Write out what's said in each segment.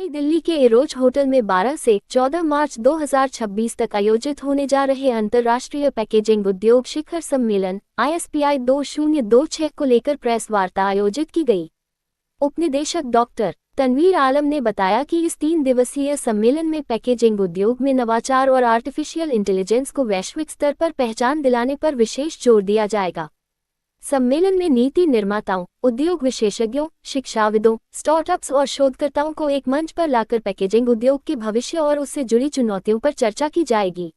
नई दिल्ली के arrows hotel में 12 से 14 मार्च 2026 तक आयोजित होने जा रहे अंतर्राष्ट्रीय पैकेजिंग उद्योग शिखर सम्मेलन ISPI 2026 को लेकर प्रेस वार्ता आयोजित की गई। उपनिदेशक डॉक्टर तनवीर आलम ने बताया कि इस 3 दिवसीय सम्मेलन में पैकेजिंग उद्योग में नवाचार और आर्टिफिशियल इंटेलिजेंस को वैश्विक स्तर पर पहचान दिलाने पर विशेष जोर दिया जाएगा। सम्मेलन में नीति निर्माताओं, उद्योग विशेषज्ञों, शिक्षाविदों, स्टार्टअप्स और शोधकर्ताओं को एक मंच पर लाकर पैकेजिंग उद्योग के भविष्य और उससे जुड़ी चुनौतियों पर चर्चा की जाएगी।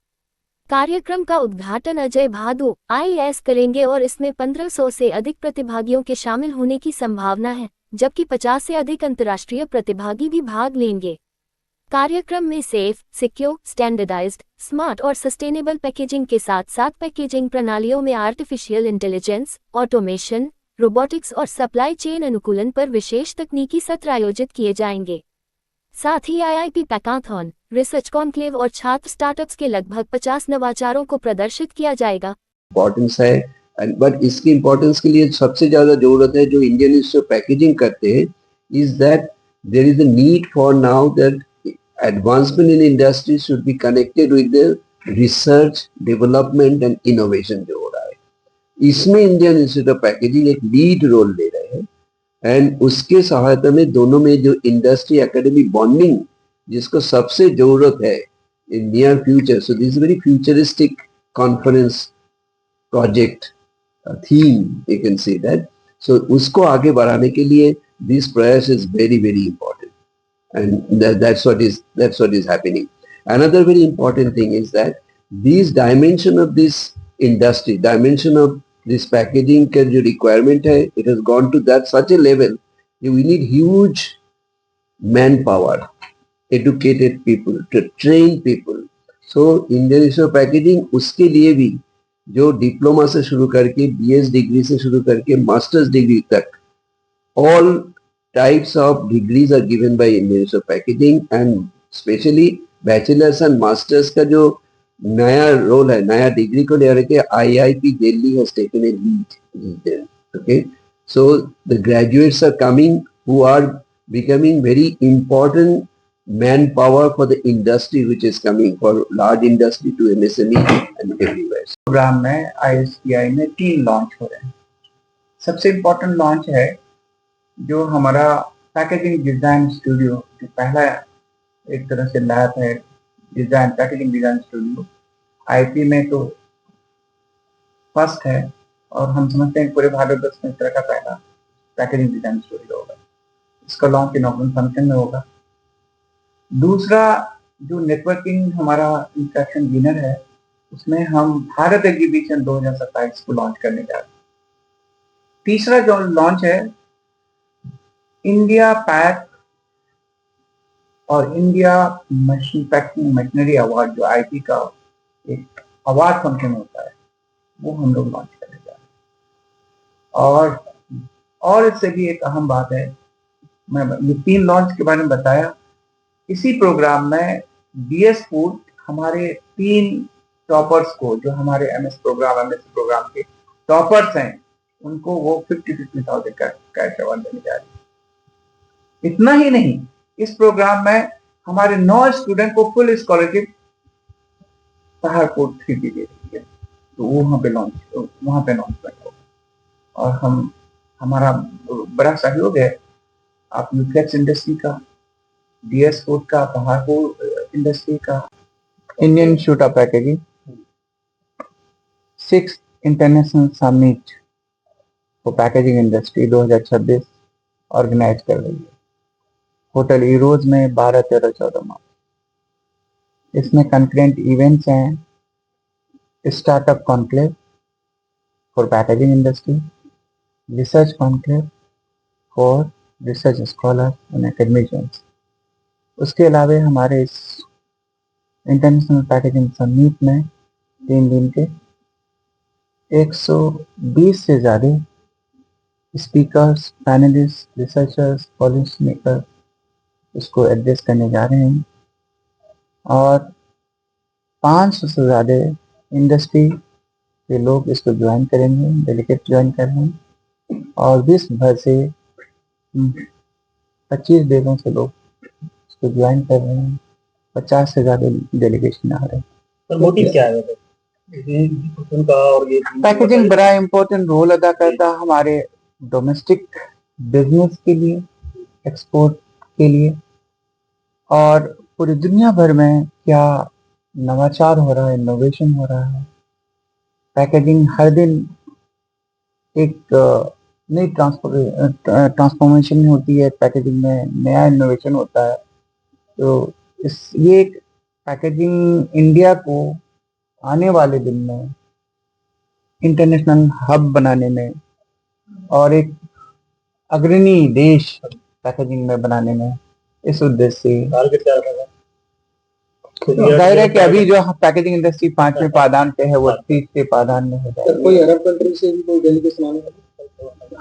कार्यक्रम का उद्घाटन अजय भादु IAS करेंगे और इसमें 1500 से अधिक प्रतिभागियों के शामिल होने की संभावना है, जबकि 50 से अधिक अंतर्राष्ट्रीय प्रतिभागी भी भाग लेंगे। कार्यक्रम में सेफ, सिक्योर, स्टैंडर्डाइज्ड, स्मार्ट और सस्टेनेबल पैकेजिंग के साथ साथ पैकेजिंग प्रणालियों में आर्टिफिशियल इंटेलिजेंस, ऑटोमेशन, रोबोटिक्स और सप्लाई चेन अनुकूलन पर विशेष तकनीकी सत्र आयोजित किए जाएंगे। साथ ही IIP पैकाथॉन, रिसर्च कॉन्क्लेव और छात्र स्टार्टअप्स के लगभग 50 नवाचारों को प्रदर्शित किया जाएगा। इम्पोर्टेंस है, बट इसकी इम्पोर्टेंस के लिए सबसे ज्यादा जरूरत है जो इंडियन इंस्टीट्यूट ऑफ पैकेजिंग करते हैं, is that there is a need for now that advancement in industry should be connected with the research, development and innovation जो हो रहा है। इसमें इंडियन इंस्टीट्यूट ऑफ पैकेजिंग एक लीड रोल ले रहे हैं एंड उसके सहायता में दोनों में जो इंडस्ट्री एकेडमी बॉन्डिंग जिसको सबसे जरूरत है in near future, so this very futuristic conference project theme you can see that, so उसको आगे बढ़ाने के लिए दिस प्रयास is very very important. And that's what is happening. Another very important thing is that these dimension of this industry, dimension of this packaging का जो requirement है, it has gone to that such a level that we need huge manpower, educated people, to train people. So Indian Institute of Packaging उसके लिए भी जो diploma से शुरू करके BS डिग्री से शुरू करके मास्टर्स डिग्री तक all types of degrees are given by Indian Institute of Packaging and especially bachelor's and master's का जो नया रोल है, नया डिग्री को ले रहे IIP Delhi has taken a lead. Okay, so the graduates are coming who are becoming very important manpower for the industry which is coming for large industry to MSME and everywhere. Program में ISPI में 3 launch हो रहे हैं। सबसे important launch है जो हमारा packaging design studio, जो पहला एक तरह से लैब है design packaging design studio IP में तो फर्स्ट है और हम समझते हैं पूरे भारतवर्ष में इस तरह का पहला पैकेजिंग डिजाइन स्टूडियो होगा। इसका लॉन्च इनॉग्रेशन फंक्शन में होगा। दूसरा जो नेटवर्किंग हमारा इंटरेक्शन डिनर है उसमें हम भारत एग्जीबिशन 2027 को लॉन्च करने जा रहे हैं। तीसरा जो लॉन्च है इंडिया पैक और India machine packing machinery award जो IP का एक अवार्ड फंक्शन होता है वो हम लोग लॉन्च करने जा रहे हैं। और इससे भी एक अहम बात है, मैं ये 3 लॉन्च के बारे में बताया। इसी प्रोग्राम में DS फूड हमारे 3 टॉपर्स को, जो हमारे MS प्रोग्राम MSc प्रोग्राम के टॉपर्स हैं, उनको वो 50,000 का कैश अवार्ड देने जा रही है। इतना ही नहीं, इस प्रोग्राम में हमारे 9 स्टूडेंट को फुल स्कॉलरशिप सहारपुर 3 दे रही है, तो वो वहाँ पे लॉन्चमेंट होगा। और हमारा बड़ा सहयोग है आप यूफ्लेक्स इंडस्ट्री का, DS फूड का, सहारपुर इंडस्ट्री का, Indian institute of packaging 6th international summit for packaging industry 2026 organise कर रही है होटल इरोज में 12, 13, 14 मार्च। इसमें कंकरेंट इवेंट्स हैं startup conclave for packaging industry, research conclave for research scholars and academicians. उसके अलावा हमारे इस इंटरनेशनल पैकेजिंग समिट में 3 दिन के 120 से ज़्यादा speakers, panelist, researchers, policy maker इसको एड्रेस करने जा रहे हैं और 500 से ज़्यादा इंडस्ट्री के लोग इसको ज्वाइन करेंगे, डेलीगेट ज्वाइन कर रहे हैं और विश्व भर से 25 देशों से लोग इसको ज्वाइन कर रहे हैं। 50 से ज़्यादा डेलीगेशन आ रहे हैं। पर मोटिव क्या है उनका? और ये पैकेजिंग बड़ा इम्पोर्टेंट रोल अदा करता है हमारे डोमेस्टिक बिजनेस के लिए, एक्सपोर्ट के लिए, और पूरी दुनिया भर में क्या नवाचार हो रहा है, इनोवेशन हो रहा है। पैकेजिंग हर दिन एक नई ट्रांसफॉर्मेशन होती है, पैकेजिंग में नया इनोवेशन होता है। तो ये एक पैकेजिंग इंडिया को आने वाले दिन में इंटरनेशनल हब बनाने में और एक अग्रणी देश पैकेजिंग में बनाने में, इस उद्देश्य से टारगेट क्या रखा है? जाहिर है कि अभी जो पैकेजिंग इंडस्ट्री 5वें पायदान पे है, वो 30वें पायदान में हो जाएगी। कोई अरब कंट्री से भी कोई डेलीगेशन आने वाले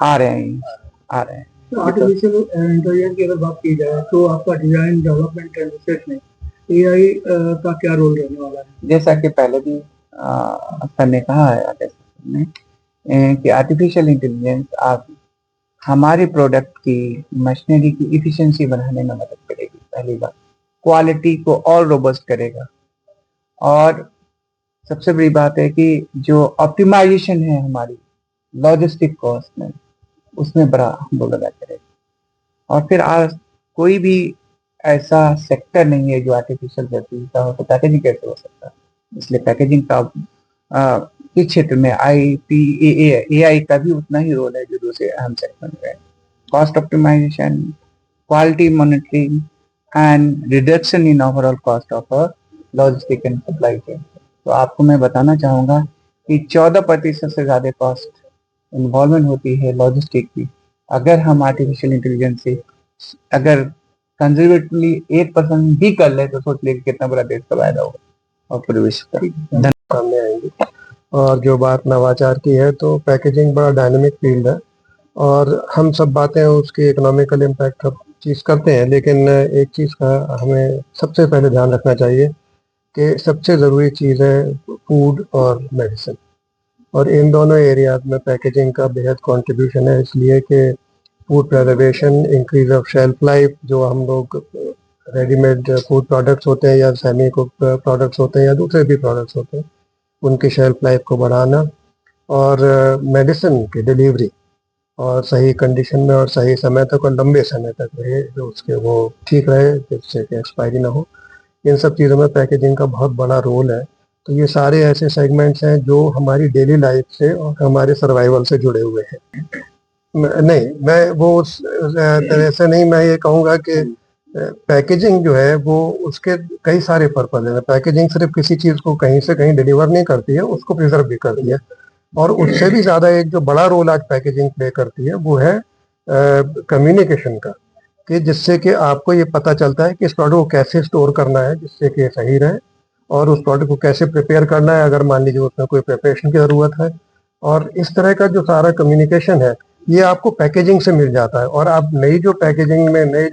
आ रहे हैं। आर्टिफिशियल इंटेलिजेंस की अगर बात की जाए तो आपका डिजाइन, डेवलपमेंट एंड रिसर्च में एआई का क्या रोल रहने वाला है? जैसा कि पहले भी सर ने कहा है कि आर्टिफिशियल इंटेलिजेंस आप हमारे प्रोडक्ट की, मशीनरी की इफिशिएंसी बढ़ाने में मदद करेगी। पहली बात, क्वालिटी को और रोबस्ट करेगा, और सबसे बड़ी बात है कि जो ऑप्टिमाइजेशन है हमारी लॉजिस्टिक कॉस्ट में, उसमें बड़ा रोल अदा करेगा। और फिर आज कोई भी ऐसा सेक्टर नहीं है जो आर्टिफिशियल इंटेलिजेंस का हो, तो पैकेजिंग कैसे हो सकता है? इसलिए पैकेजिंग का इस क्षेत्र में एआई का भी उतना ही रोल है जो दूसरे अहम सेक्टर में है। Cost optimisation, quality monitoring and reduction in overall cost of logistic and supply chain. तो आपको मैं बताना चाहूँगा कि 14% से ज़्यादा कॉस्ट इन्वॉल्वमेंट होती है लॉजिस्टिक की। अगर हम आर्टिफिशियल इंटेलिजेंस से अगर कंजर्वेटिवली 8% भी कर ले तो सोच ले कितना बड़ा देश का फायदा होगा और पूरे विश्व का। सामने आएंगे। और जो बात नवाचार की है, तो पैकेजिंग बड़ा डायनेमिक फील्ड है और हम सब बातें उसकी इकोनॉमिकल इम्पैक्ट हर चीज़ करते हैं, लेकिन एक चीज़ का हमें सबसे पहले ध्यान रखना चाहिए कि सबसे ज़रूरी चीज़ है फूड और मेडिसिन, और इन दोनों एरियाज में पैकेजिंग का बेहद कंट्रीब्यूशन है। इसलिए कि food preservation, increase of shelf life, जो हम लोग रेडीमेड फूड प्रोडक्ट्स होते हैं या सेमी कुक प्रोडक्ट्स होते हैं या दूसरे भी प्रोडक्ट्स होते हैं, उनकी शेल्फ लाइफ को बढ़ाना, और मेडिसिन की डिलीवरी और सही कंडीशन में और सही समय तक और लंबे समय तक रहे, जो उसके वो ठीक रहे, जिससे कि एक्सपायरी ना हो। इन सब चीज़ों में पैकेजिंग का बहुत बड़ा रोल है। तो ये सारे ऐसे सेगमेंट्स हैं जो हमारी डेली लाइफ से और हमारे सर्वाइवल से जुड़े हुए हैं। मैं वो उस तरह से नहीं, मैं ये कहूँगा कि पैकेजिंग जो है वो उसके कई सारे पर्पज हैं। पैकेजिंग सिर्फ किसी चीज़ को कहीं से कहीं डिलीवर नहीं करती है, उसको प्रिजर्व भी करती है। और उससे भी ज़्यादा एक जो बड़ा रोल आज पैकेजिंग प्ले करती है वो है कम्युनिकेशन का, कि जिससे कि आपको ये पता चलता है कि इस प्रोडक्ट को कैसे स्टोर करना है जिससे कि सही रहे, और उस प्रोडक्ट को कैसे प्रिपेयर करना है अगर मान लीजिए उसमें कोई प्रिपरेशन की ज़रूरत है। और इस तरह का जो सारा कम्युनिकेशन है ये आपको पैकेजिंग से मिल जाता है। और आप नई जो पैकेजिंग में नए